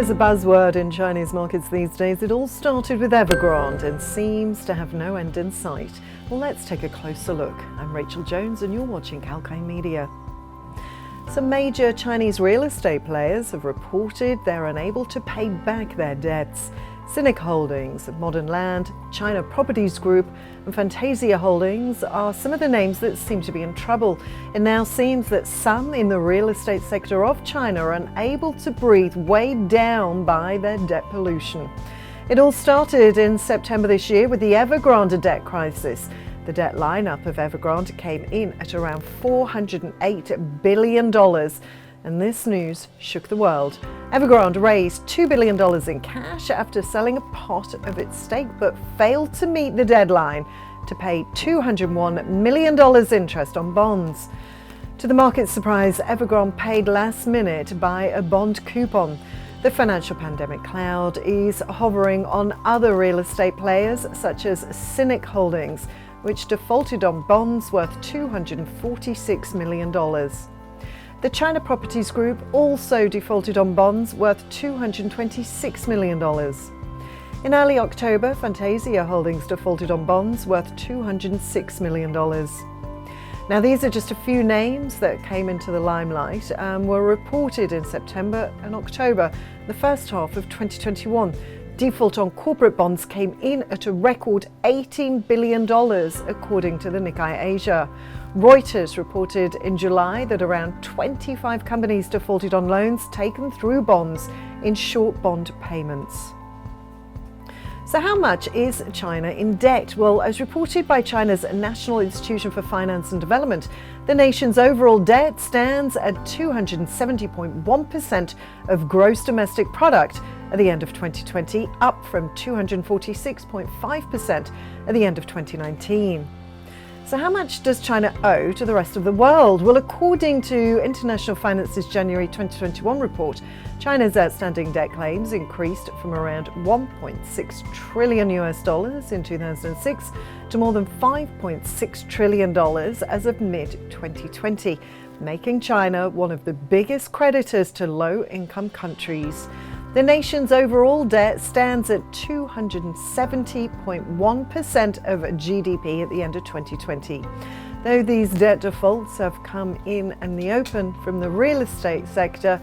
is a buzzword in Chinese markets these days. It all started with Evergrande and seems to have no end in sight. Well, let's take a closer look. I'm Rachel Jones and you're watching kalkinemedia. Some major Chinese real estate players have reported they're unable to pay back their debts. Cynic Holdings, Modern Land, China Properties Group and Fantasia Holdings are some of the names that seem to be in trouble. It now seems that some in the real estate sector of China are unable to breathe, weighed down by their debt pollution. It all started in September this year with the Evergrande debt crisis. The debt lineup of Evergrande came in at around $408 billion. And this news shook the world. Evergrande raised $2 billion in cash after selling a pot of its stake, but failed to meet the deadline to pay $201 million interest on bonds. To the market's surprise, Evergrande paid last minute by a bond coupon. The financial pandemic cloud is hovering on other real estate players such as Cynic Holdings, which defaulted on bonds worth $246 million. The China Properties Group also defaulted on bonds worth $226 million. In early October, Fantasia Holdings defaulted on bonds worth $206 million. Now, these are just a few names that came into the limelight and were reported in September and October, the first half of 2021. Default on corporate bonds came in at a record $18 billion, according to the Nikkei Asia. Reuters reported in July that around 25 companies defaulted on loans taken through bonds in short bond payments. So how much is China in debt? Well, as reported by China's National Institution for Finance and Development, the nation's overall debt stands at 270.1% of gross domestic product at the end of 2020, up from 246.5% at the end of 2019. So how much does China owe to the rest of the world? Well, according to International Finance's January 2021 report, China's outstanding debt claims increased from around $1.6 trillion in 2006 to more than $5.6 trillion as of mid-2020, making China one of the biggest creditors to low-income countries. The nation's overall debt stands at 270.1% of GDP at the end of 2020. Though these debt defaults have come in the open from the real estate sector,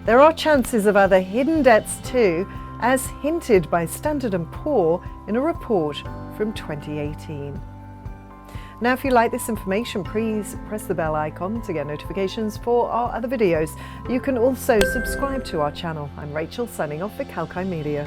there are chances of other hidden debts too, as hinted by Standard & Poor in a report from 2018. Now, if you like this information, please press the bell icon to get notifications for our other videos. You can also subscribe to our channel. I'm Rachel, signing off for kalkinemedia.